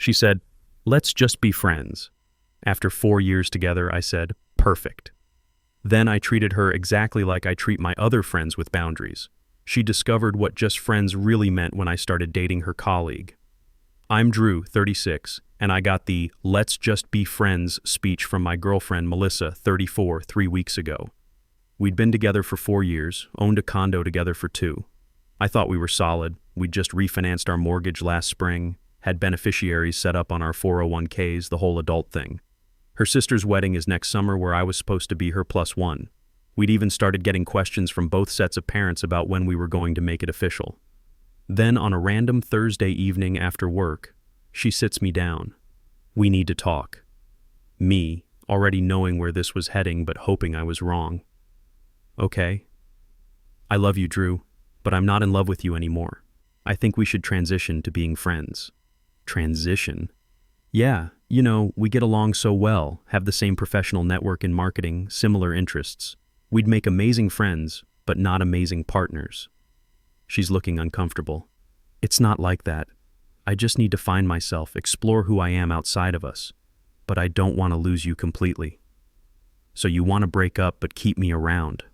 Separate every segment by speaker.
Speaker 1: She said, "Let's just be friends." After 4 years together, I said, "Perfect." Then I treated her exactly like I treat my other friends with boundaries. She discovered what just friends really meant when I started dating her colleague. I'm Drew, 36, and I got the "let's just be friends" speech from my girlfriend Melissa, 34, 3 weeks ago. We'd been together for 4 years, owned a condo together for 2. I thought we were solid. We'd just refinanced our mortgage last spring, had beneficiaries set up on our 401ks, the whole adult thing. Her sister's wedding is next summer where I was supposed to be her +1. We'd even started getting questions from both sets of parents about when we were going to make it official. Then on a random Thursday evening after work, she sits me down. "We need to talk." Me, already knowing where this was heading but hoping I was wrong. "Okay. I love you, Drew, but I'm not in love with you anymore. I think we should transition to being friends." Transition? Yeah, we get along so well, have the same professional network in marketing, similar interests. We'd make amazing friends, but not amazing partners. She's looking uncomfortable. "It's not like that. I just need to find myself, explore who I am outside of us. But I don't want to lose you completely." "So you want to break up but keep me around?"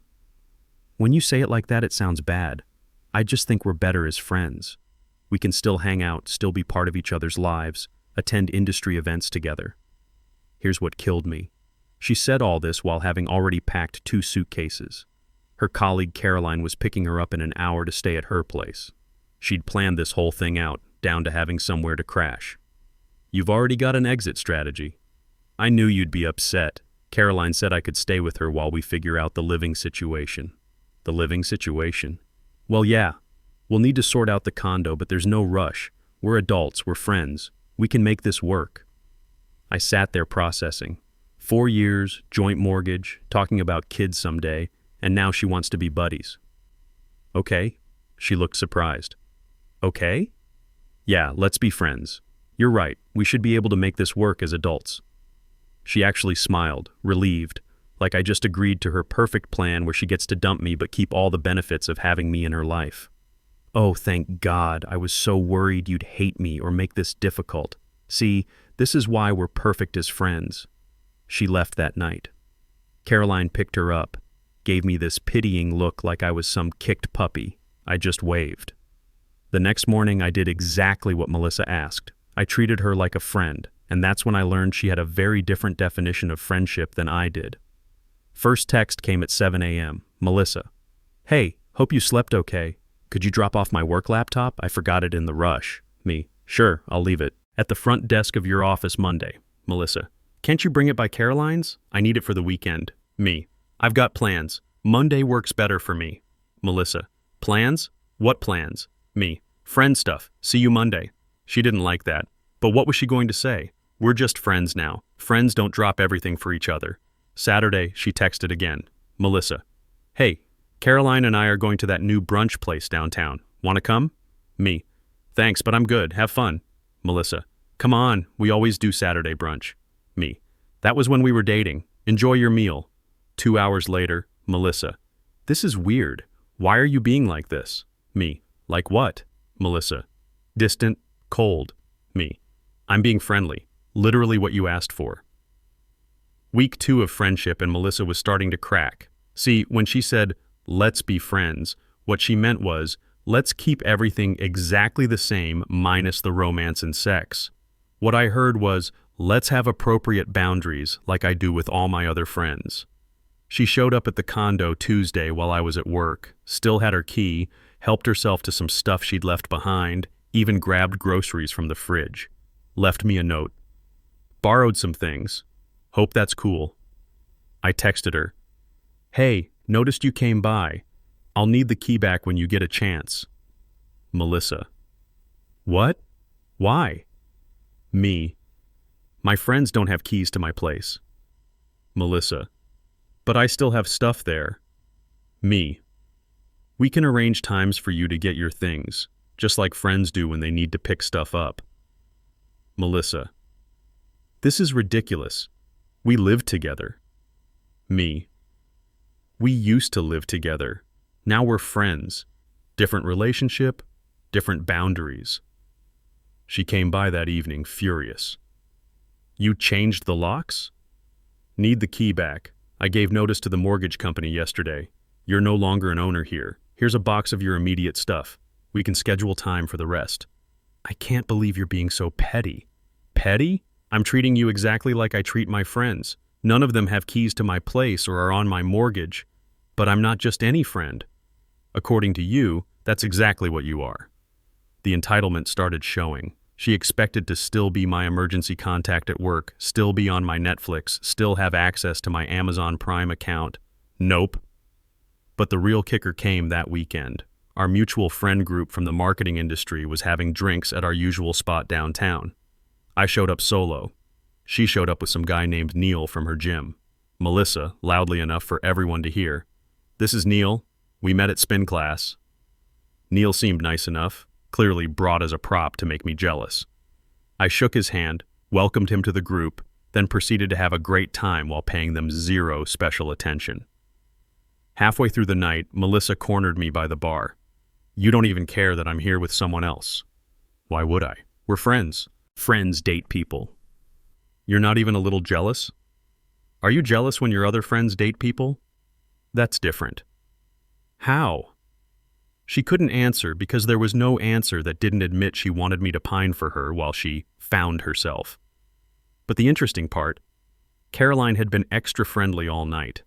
Speaker 1: When you say it like that, it sounds bad. I just think we're better as friends. We can still hang out, still be part of each other's lives, attend industry events together. Here's what killed me. She said all this while having already packed 2 suitcases. Her colleague Caroline was picking her up in an hour to stay at her place. She'd planned this whole thing out, down to having somewhere to crash. "You've already got an exit strategy." "I knew you'd be upset." Caroline said I could stay with her while we figure out the living situation. The living situation? Well, yeah. We'll need to sort out the condo, but there's no rush. We're adults, we're friends. We can make this work. I sat there processing. 4 years, joint mortgage, talking about kids someday, and now she wants to be buddies. "Okay." She looked surprised. "Okay?" "Yeah, let's be friends. You're right, we should be able to make this work as adults." She actually smiled, relieved, like I just agreed to her perfect plan where she gets to dump me but keep all the benefits of having me in her life. Oh, thank God, I was so worried you'd hate me or make this difficult. See, this is why we're perfect as friends. She left that night. Caroline picked her up, gave me this pitying look like I was some kicked puppy. I just waved. The next morning I did exactly what Melissa asked. I treated her like a friend, and that's when I learned she had a very different definition of friendship than I did. First text came at 7 a.m. Melissa. "Hey, hope you slept okay. Could you drop off my work laptop? I forgot it in the rush." Me. "Sure, I'll leave it at the front desk of your office Monday." Melissa. "Can't you bring it by Caroline's? I need it for the weekend." Me. "I've got plans. Monday works better for me." Melissa. "Plans? What plans?" Me. "Friend stuff. See you Monday." She didn't like that. But what was she going to say? We're just friends now. Friends don't drop everything for each other. Saturday, she texted again. Melissa. "Hey, Caroline and I are going to that new brunch place downtown. Want to come?" Me. "Thanks, but I'm good. Have fun." Melissa. "Come on, we always do Saturday brunch." Me. "That was when we were dating. Enjoy your meal." 2 hours later, Melissa. "This is weird. Why are you being like this?" Me. "Like what?" Melissa. "Distant, cold." Me. "I'm being friendly. Literally what you asked for." Week 2 of friendship and Melissa was starting to crack. See, when she said, "Let's be friends," what she meant was, let's keep everything exactly the same minus the romance and sex. What I heard was, let's have appropriate boundaries like I do with all my other friends. She showed up at the condo Tuesday while I was at work, still had her key, helped herself to some stuff she'd left behind, even grabbed groceries from the fridge. Left me a note. "Borrowed some things. Hope that's cool." I texted her. "Hey, noticed you came by. I'll need the key back when you get a chance." Melissa. "What? Why?" Me. "My friends don't have keys to my place." Melissa. "But I still have stuff there." Me. "We can arrange times for you to get your things, just like friends do when they need to pick stuff up." Melissa. "This is ridiculous. We live together." Me. "We used to live together. Now we're friends. Different relationship, different boundaries." She came by that evening furious. You changed the locks? Need the key back. I gave notice to the mortgage company yesterday. You're no longer an owner here. Here's a box of your immediate stuff. We can schedule time for the rest. I can't believe you're being so petty. Petty? I'm treating you exactly like I treat my friends. None of them have keys to my place or are on my mortgage. But I'm not just any friend. According to you, that's exactly what you are. The entitlement started showing. She expected to still be my emergency contact at work, still be on my Netflix, still have access to my Amazon Prime account. Nope. But the real kicker came that weekend. Our mutual friend group from the marketing industry was having drinks at our usual spot downtown. I showed up solo. She showed up with some guy named Neil from her gym. Melissa, loudly enough for everyone to hear. This is Neil. We met at spin class. Neil seemed nice enough, clearly brought as a prop to make me jealous. I shook his hand, welcomed him to the group, then proceeded to have a great time while paying them zero special attention. Halfway through the night, Melissa cornered me by the bar. You don't even care that I'm here with someone else. Why would I? We're friends. Friends date people. You're not even a little jealous? Are you jealous when your other friends date people? That's different. How? She couldn't answer because there was no answer that didn't admit she wanted me to pine for her while she found herself. But the interesting part, Caroline had been extra friendly all night.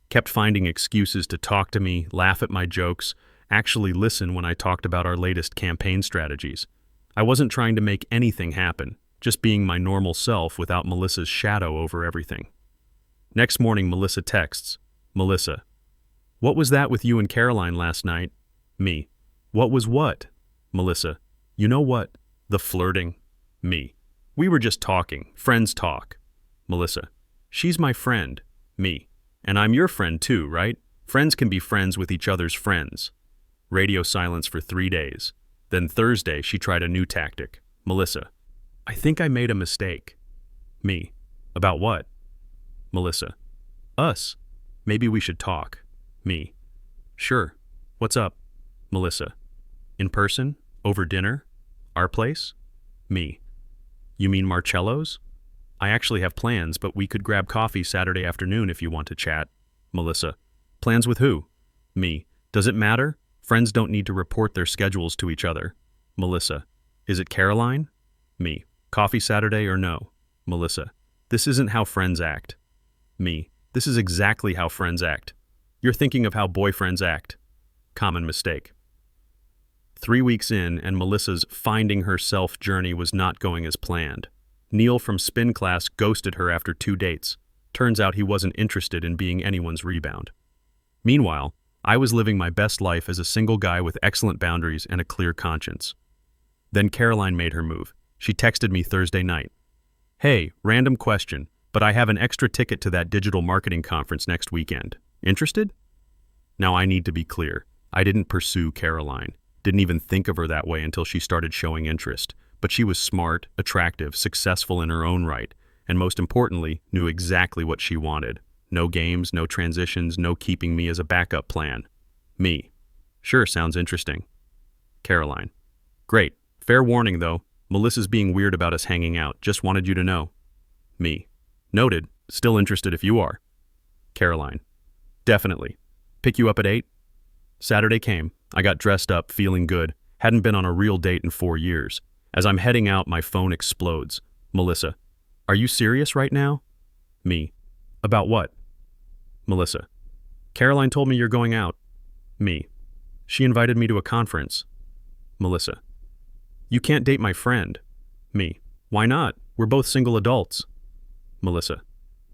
Speaker 1: Kept finding excuses to talk to me, laugh at my jokes, actually listen when I talked about our latest campaign strategies. I wasn't trying to make anything happen, just being my normal self without Melissa's shadow over everything. Next morning, Melissa texts, Melissa, what was that with you and Caroline last night? Me. What was what? Melissa. You know what? The flirting. Me. We were just talking. Friends talk. Melissa. She's my friend. Me. And I'm your friend too, right? Friends can be friends with each other's friends. Radio silence for 3 days. Then Thursday, she tried a new tactic. Melissa. I think I made a mistake. Me. About what? Melissa. Us. Maybe we should talk. Me. Sure. What's up? Melissa. In person? Over dinner? Our place? Me. You mean Marcello's? I actually have plans, but we could grab coffee Saturday afternoon if you want to chat. Melissa. Plans with who? Me. Does it matter? Friends don't need to report their schedules to each other. Melissa. Is it Caroline? Me. Coffee Saturday or no? Melissa. This isn't how friends act. Me. This is exactly how friends act. You're thinking of how boyfriends act. Common mistake. 3 weeks in, and Melissa's finding herself journey was not going as planned. Neil from spin class ghosted her after 2 dates. Turns out he wasn't interested in being anyone's rebound. Meanwhile, I was living my best life as a single guy with excellent boundaries and a clear conscience. Then Caroline made her move. She texted me Thursday night. Hey, random question, but I have an extra ticket to that digital marketing conference next weekend. Interested? Now I need to be clear. I didn't pursue Caroline. Didn't even think of her that way until she started showing interest. But she was smart, attractive, successful in her own right, and most importantly, knew exactly what she wanted. No games, no transitions, no keeping me as a backup plan. Me. Sure, sounds interesting. Caroline. Great. Fair warning, though. Melissa's being weird about us hanging out. Just wanted you to know. Me. Noted. Still interested if you are. Caroline. Definitely. Pick you up at 8? Saturday came. I got dressed up, feeling good. Hadn't been on a real date in 4 years. As I'm heading out, my phone explodes. Melissa. Are you serious right now? Me. About what? Melissa. Caroline told me you're going out. Me. She invited me to a conference. Melissa. You can't date my friend. Me. Why not? We're both single adults. Melissa.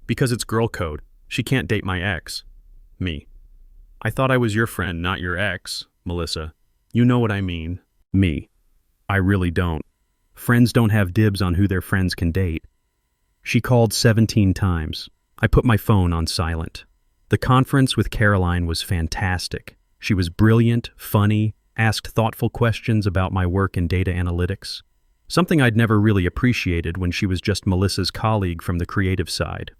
Speaker 1: Because it's girl code. She can't date my ex. Me. I thought I was your friend, not your ex. Melissa. You know what I mean. Me. I really don't. Friends don't have dibs on who their friends can date. She called 17 times. I put my phone on silent. The conference with Caroline was fantastic. She was brilliant, funny, asked thoughtful questions about my work in data analytics, something I'd never really appreciated when she was just Melissa's colleague from the creative side.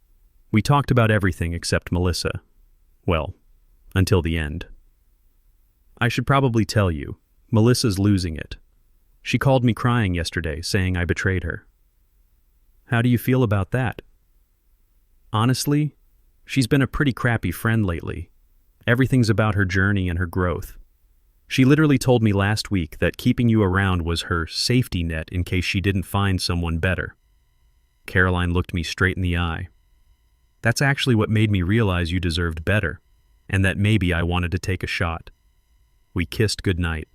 Speaker 1: We talked about everything except Melissa. Well, until the end. I should probably tell you, Melissa's losing it. She called me crying yesterday, saying I betrayed her. How do you feel about that? Honestly, she's been a pretty crappy friend lately. Everything's about her journey and her growth. She literally told me last week that keeping you around was her safety net in case she didn't find someone better. Caroline looked me straight in the eye. That's actually what made me realize you deserved better, and that maybe I wanted to take a shot. We kissed goodnight.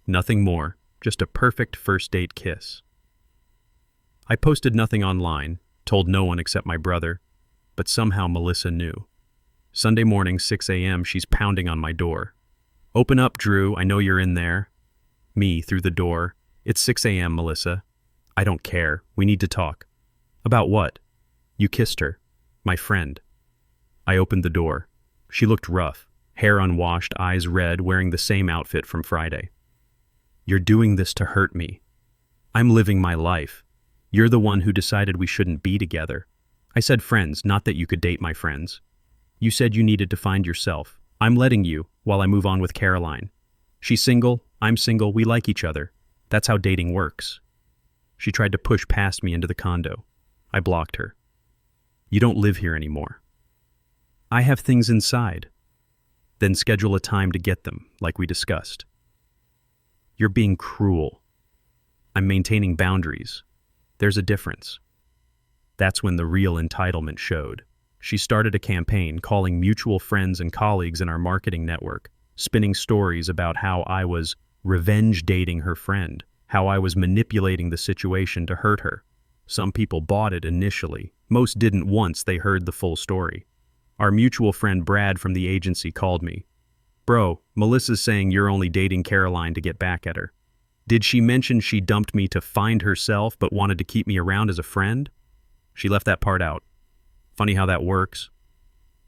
Speaker 1: Nothing more, just a perfect first date kiss. I posted nothing online, told no one except my brother, but somehow Melissa knew. Sunday morning, 6 a.m., she's pounding on my door. Open up, Drew, I know you're in there. Me, through the door. It's 6 a.m., Melissa. I don't care, we need to talk. About what? You kissed her. My friend. I opened the door. She looked rough, hair unwashed, eyes red, wearing the same outfit from Friday. You're doing this to hurt me. I'm living my life. You're the one who decided we shouldn't be together. I said friends, not that you could date my friends. You said you needed to find yourself. I'm letting you, while I move on with Caroline. She's single, I'm single, we like each other. That's how dating works. She tried to push past me into the condo. I blocked her. You don't live here anymore. I have things inside. Then schedule a time to get them, like we discussed. You're being cruel. I'm maintaining boundaries. There's a difference. That's when the real entitlement showed. She started a campaign calling mutual friends and colleagues in our marketing network, spinning stories about how I was revenge dating her friend, how I was manipulating the situation to hurt her. Some people bought it initially. Most didn't once they heard the full story. Our mutual friend Brad from the agency called me. Bro, Melissa's saying you're only dating Caroline to get back at her. Did she mention she dumped me to find herself but wanted to keep me around as a friend? She left that part out. Funny how that works.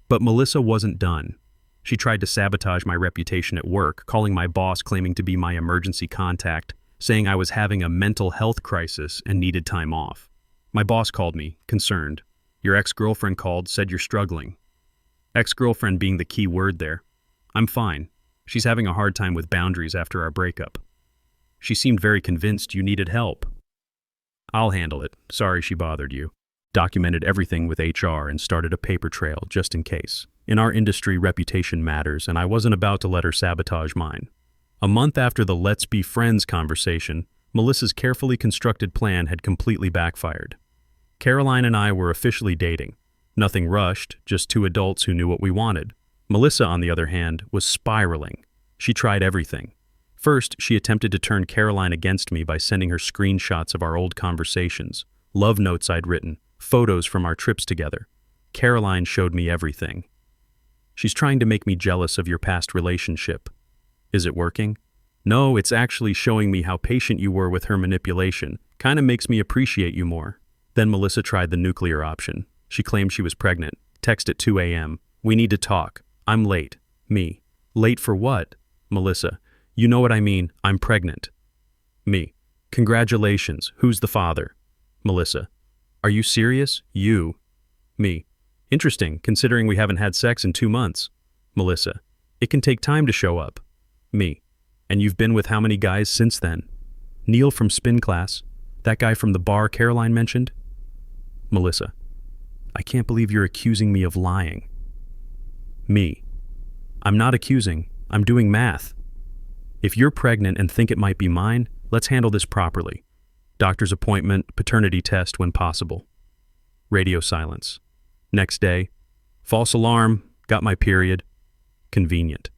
Speaker 1: But Melissa wasn't done. She tried to sabotage my reputation at work, calling my boss claiming to be my emergency contact, saying I was having a mental health crisis and needed time off. My boss called me, concerned. Your ex-girlfriend called, said you're struggling. Ex-girlfriend being the key word there. I'm fine. She's having a hard time with boundaries after our breakup. She seemed very convinced you needed help. I'll handle it. Sorry she bothered you. Documented everything with HR and started a paper trail just in case. In our industry, reputation matters, and I wasn't about to let her sabotage mine. A month after the let's be friends conversation, Melissa's carefully constructed plan had completely backfired. Caroline and I were officially dating. Nothing rushed, just two adults who knew what we wanted. Melissa, on the other hand, was spiraling. She tried everything. First, she attempted to turn Caroline against me by sending her screenshots of our old conversations, love notes I'd written, photos from our trips together. Caroline showed me everything. She's trying to make me jealous of your past relationship. Is it working? No, it's actually showing me how patient you were with her manipulation. Kinda makes me appreciate you more. Then Melissa tried the nuclear option. She claimed she was pregnant. Text at 2 a.m. We need to talk. I'm late. Me. Late for what? Melissa. You know what I mean. I'm pregnant. Me. Congratulations. Who's the father? Melissa. Are you serious? You. Me. Interesting, considering we haven't had sex in 2 months. Melissa. It can take time to show up. Me. And you've been with how many guys since then? Neil from spin class. That guy from the bar Caroline mentioned? Melissa. I can't believe you're accusing me of lying. Me. I'm not accusing. I'm doing math. If you're pregnant and think it might be mine, let's handle this properly. Doctor's appointment, paternity test when possible. Radio silence. Next day. False alarm, got my period. Convenient.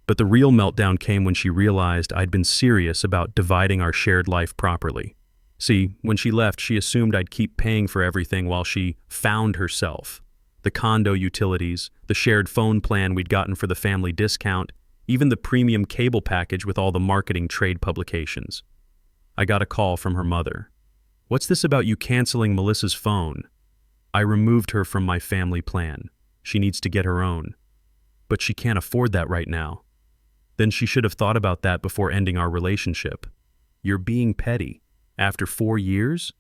Speaker 1: But the real meltdown came when she realized I'd been serious about dividing our shared life properly. See, when she left, she assumed I'd keep paying for everything while she found herself. The condo utilities, the shared phone plan we'd gotten for the family discount, even the premium cable package with all the marketing trade publications. I got a call from her mother. What's this about you canceling Melissa's phone? I removed her from my family plan. She needs to get her own. But she can't afford that right now. Then she should have thought about that before ending our relationship. You're being petty. After 4 years?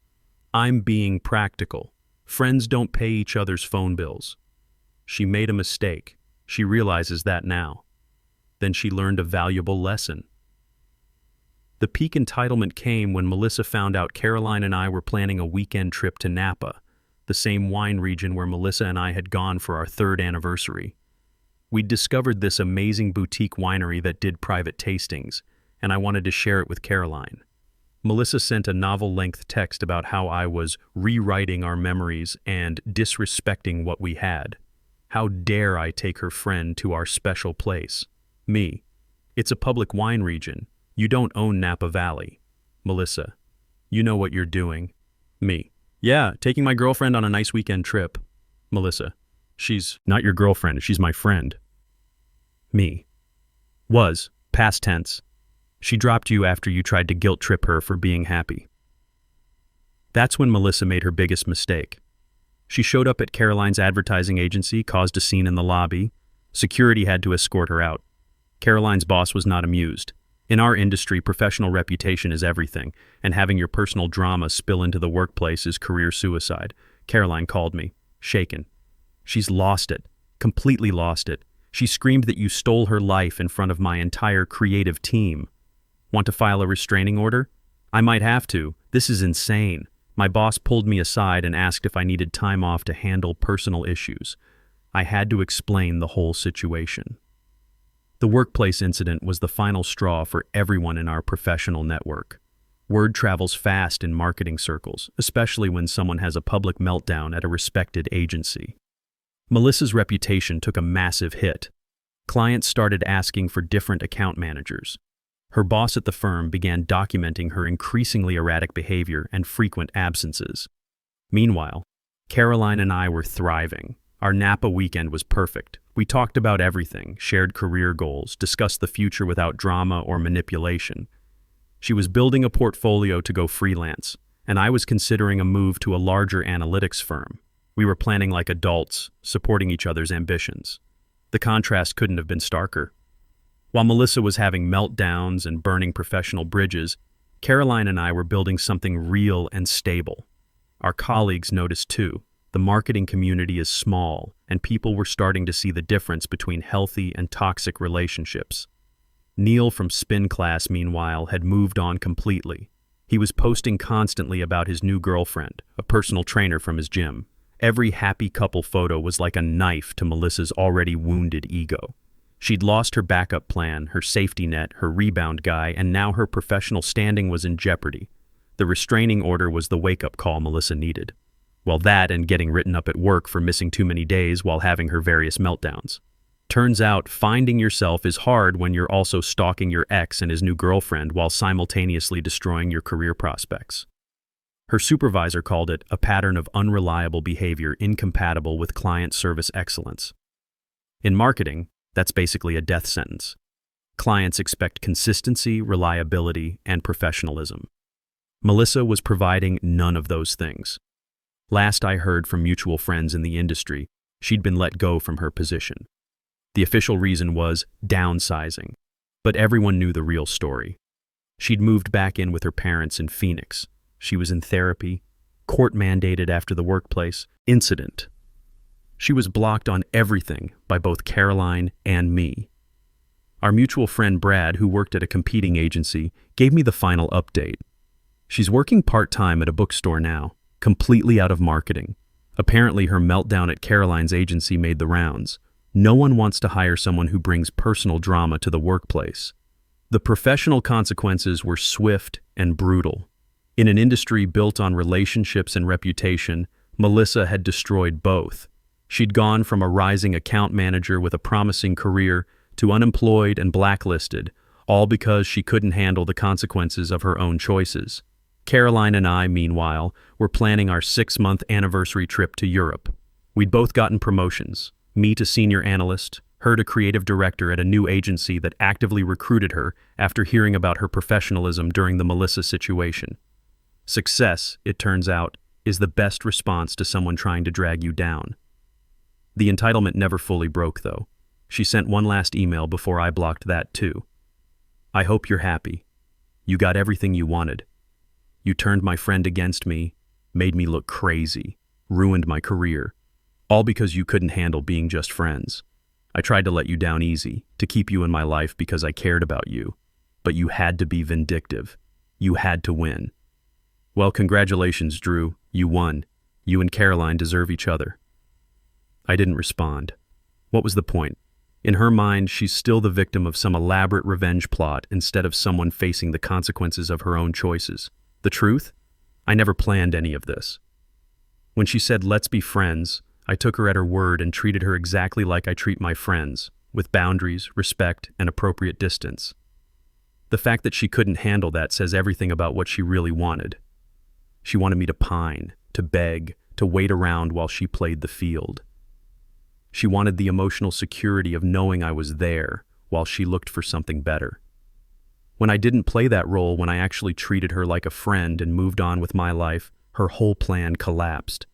Speaker 1: I'm being practical. Friends don't pay each other's phone bills. She made a mistake. She realizes that now. Then she learned a valuable lesson. The peak entitlement came when Melissa found out Caroline and I were planning a weekend trip to Napa, the same wine region where Melissa and I had gone for our 3rd anniversary. We'd discovered this amazing boutique winery that did private tastings, and I wanted to share it with Caroline. Melissa sent a novel-length text about how I was rewriting our memories and disrespecting what we had. How dare I take her friend to our special place? Me. It's a public wine region. You don't own Napa Valley. Melissa. You know what you're doing. Me. Yeah, taking my girlfriend on a nice weekend trip. Melissa. She's not your girlfriend, she's my friend. Me. Was, past tense. She dropped you after you tried to guilt trip her for being happy. That's when Melissa made her biggest mistake. She showed up at Caroline's advertising agency, caused a scene in the lobby. Security had to escort her out. Caroline's boss was not amused. In our industry, professional reputation is everything, and having your personal drama spill into the workplace is career suicide. Caroline called me, shaken. She's lost it, completely lost it. She screamed that you stole her life in front of my entire creative team. Want to file a restraining order? I might have to. This is insane. My boss pulled me aside and asked if I needed time off to handle personal issues. I had to explain the whole situation. The workplace incident was the final straw for everyone in our professional network. Word travels fast in marketing circles, especially when someone has a public meltdown at a respected agency. Melissa's reputation took a massive hit. Clients started asking for different account managers. Her boss at the firm began documenting her increasingly erratic behavior and frequent absences. Meanwhile, Caroline and I were thriving. Our Napa weekend was perfect. We talked about everything, shared career goals, discussed the future without drama or manipulation. She was building a portfolio to go freelance, and I was considering a move to a larger analytics firm. We were planning like adults, supporting each other's ambitions. The contrast couldn't have been starker. While Melissa was having meltdowns and burning professional bridges, Caroline and I were building something real and stable. Our colleagues noticed too. The marketing community is small, and people were starting to see the difference between healthy and toxic relationships. Neil from Spin Class, meanwhile, had moved on completely. He was posting constantly about his new girlfriend, a personal trainer from his gym. Every happy couple photo was like a knife to Melissa's already wounded ego. She'd lost her backup plan, her safety net, her rebound guy, and now her professional standing was in jeopardy. The restraining order was the wake-up call Melissa needed. Well, that and getting written up at work for missing too many days while having her various meltdowns. Turns out, finding yourself is hard when you're also stalking your ex and his new girlfriend while simultaneously destroying your career prospects. Her supervisor called it a pattern of unreliable behavior incompatible with client service excellence. In marketing, that's basically a death sentence. Clients expect consistency, reliability, and professionalism. Melissa was providing none of those things. Last I heard from mutual friends in the industry, she'd been let go from her position. The official reason was downsizing, but everyone knew the real story. She'd moved back in with her parents in Phoenix. She was in therapy, court-mandated after the workplace incident. She was blocked on everything by both Caroline and me. Our mutual friend Brad, who worked at a competing agency, gave me the final update. She's working part-time at a bookstore now, completely out of marketing. Apparently her meltdown at Caroline's agency made the rounds. No one wants to hire someone who brings personal drama to the workplace. The professional consequences were swift and brutal. In an industry built on relationships and reputation, Melissa had destroyed both. She'd gone from a rising account manager with a promising career to unemployed and blacklisted, all because she couldn't handle the consequences of her own choices. Caroline and I, meanwhile, were planning our 6-month anniversary trip to Europe. We'd both gotten promotions, me to senior analyst, her to creative director at a new agency that actively recruited her after hearing about her professionalism during the Melissa situation. Success, it turns out, is the best response to someone trying to drag you down. The entitlement never fully broke, though. She sent one last email before I blocked that, too. I hope you're happy. You got everything you wanted. You turned my friend against me, made me look crazy, ruined my career, all because you couldn't handle being just friends. I tried to let you down easy, to keep you in my life because I cared about you. but you had to be vindictive. You had to win. Well, congratulations, Drew. You won. You and Caroline deserve each other. I didn't respond. What was the point? In her mind, she's still the victim of some elaborate revenge plot instead of someone facing the consequences of her own choices. The truth? I never planned any of this. When she said, "Let's be friends," I took her at her word and treated her exactly like I treat my friends, with boundaries, respect, and appropriate distance. The fact that she couldn't handle that says everything about what she really wanted. She wanted me to pine, to beg, to wait around while she played the field. She wanted the emotional security of knowing I was there while she looked for something better. When I didn't play that role, when I actually treated her like a friend and moved on with my life, her whole plan collapsed.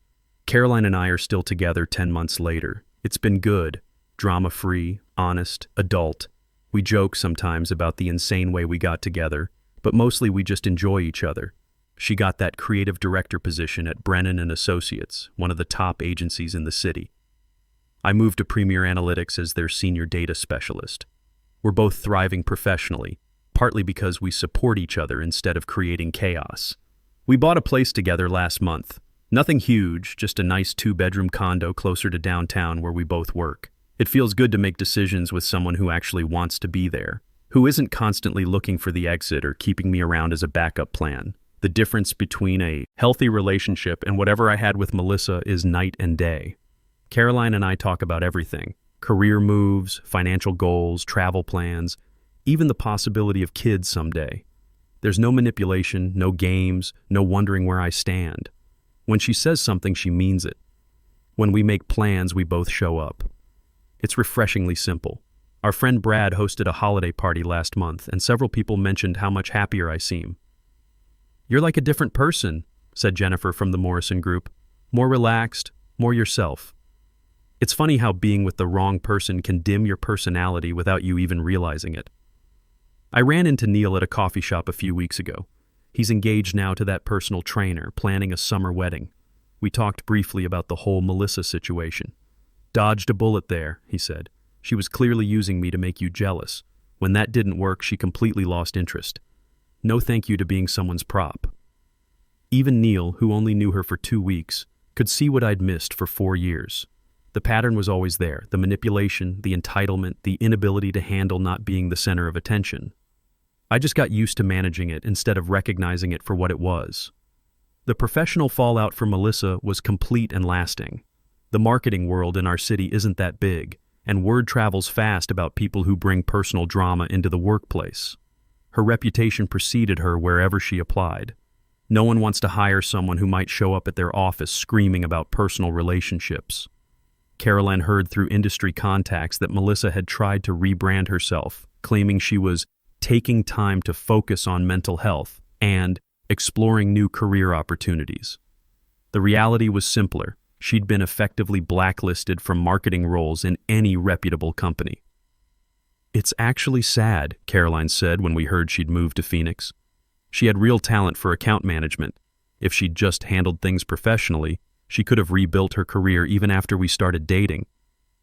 Speaker 1: Caroline and I are still together 10 months later. It's been good, drama-free, honest, adult. We joke sometimes about the insane way we got together, but mostly we just enjoy each other. She got that creative director position at Brennan and Associates, one of the top agencies in the city. I moved to Premier Analytics as their senior data specialist. We're both thriving professionally, partly because we support each other instead of creating chaos. We bought a place together last month. Nothing huge, just a nice 2-bedroom condo closer to downtown where we both work. It feels good to make decisions with someone who actually wants to be there, who isn't constantly looking for the exit or keeping me around as a backup plan. The difference between a healthy relationship and whatever I had with Melissa is night and day. Caroline and I talk about everything: career moves, financial goals, travel plans, even the possibility of kids someday. There's no manipulation, no games, no wondering where I stand. When she says something, she means it. When we make plans, we both show up. It's refreshingly simple. Our friend Brad hosted a holiday party last month, and several people mentioned how much happier I seem. "You're like a different person," said Jennifer from the Morrison group. "More relaxed, more yourself." It's funny how being with the wrong person can dim your personality without you even realizing it. I ran into Neil at a coffee shop a few weeks ago. He's engaged now to that personal trainer, planning a summer wedding. We talked briefly about the whole Melissa situation. "Dodged a bullet there," he said. "She was clearly using me to make you jealous. When that didn't work, she completely lost interest. No thank you to being someone's prop." Even Neil, who only knew her for 2 weeks, could see what I'd missed for 4 years. The pattern was always there: the manipulation, the entitlement, the inability to handle not being the center of attention. I just got used to managing it instead of recognizing it for what it was. The professional fallout for Melissa was complete and lasting. The marketing world in our city isn't that big, and word travels fast about people who bring personal drama into the workplace. Her reputation preceded her wherever she applied. No one wants to hire someone who might show up at their office screaming about personal relationships. Caroline heard through industry contacts that Melissa had tried to rebrand herself, claiming she was taking time to focus on mental health and exploring new career opportunities. The reality was simpler. She'd been effectively blacklisted from marketing roles in any reputable company. "It's actually sad," Caroline said when we heard she'd moved to Phoenix. She had real talent for account management. If she'd just handled things professionally, she could have rebuilt her career even after we started dating.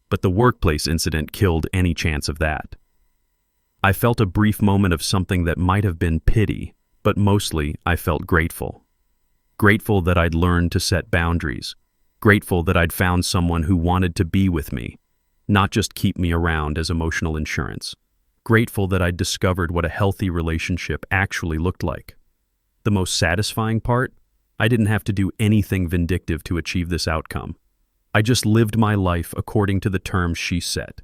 Speaker 1: But the workplace incident killed any chance of that. I felt a brief moment of something that might have been pity, but mostly I felt grateful. Grateful that I'd learned to set boundaries. Grateful that I'd found someone who wanted to be with me, not just keep me around as emotional insurance. Grateful that I'd discovered what a healthy relationship actually looked like. The most satisfying part? I didn't have to do anything vindictive to achieve this outcome. I just lived my life according to the terms she set.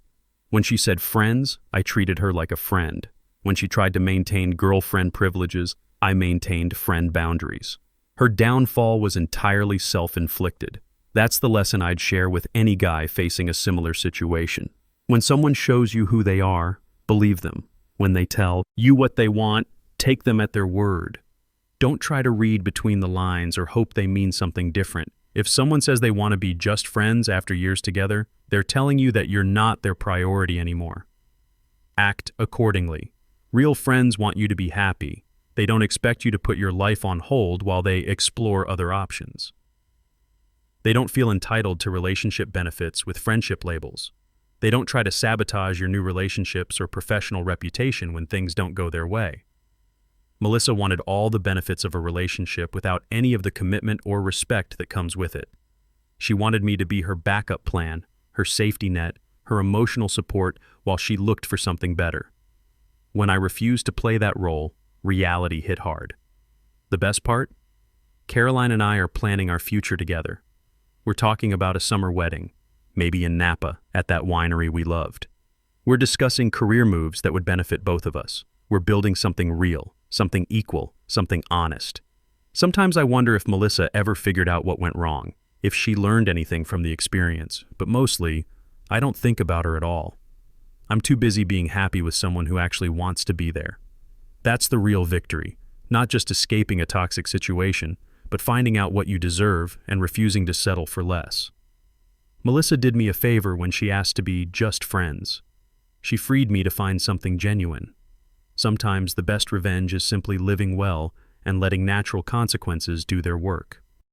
Speaker 1: When she said friends, I treated her like a friend. When she tried to maintain girlfriend privileges, I maintained friend boundaries. Her downfall was entirely self-inflicted. That's the lesson I'd share with any guy facing a similar situation. When someone shows you who they are, believe them. When they tell you what they want, take them at their word. Don't try to read between the lines or hope they mean something different. If someone says they want to be just friends after years together, they're telling you that you're not their priority anymore. Act accordingly. Real friends want you to be happy. They don't expect you to put your life on hold while they explore other options. They don't feel entitled to relationship benefits with friendship labels. They don't try to sabotage your new relationships or professional reputation when things don't go their way. Melissa wanted all the benefits of a relationship without any of the commitment or respect that comes with it. She wanted me to be her backup plan, her safety net, her emotional support while she looked for something better. When I refused to play that role, reality hit hard. The best part? Caroline and I are planning our future together. We're talking about a summer wedding, maybe in Napa, at that winery we loved. We're discussing career moves that would benefit both of us. We're building something real, something equal, something honest. Sometimes I wonder if Melissa ever figured out what went wrong, if she learned anything from the experience, but mostly, I don't think about her at all. I'm too busy being happy with someone who actually wants to be there. That's the real victory, not just escaping a toxic situation, but finding out what you deserve and refusing to settle for less. Melissa did me a favor when she asked to be just friends. She freed me to find something genuine. Sometimes the best revenge is simply living well and letting natural consequences do their work.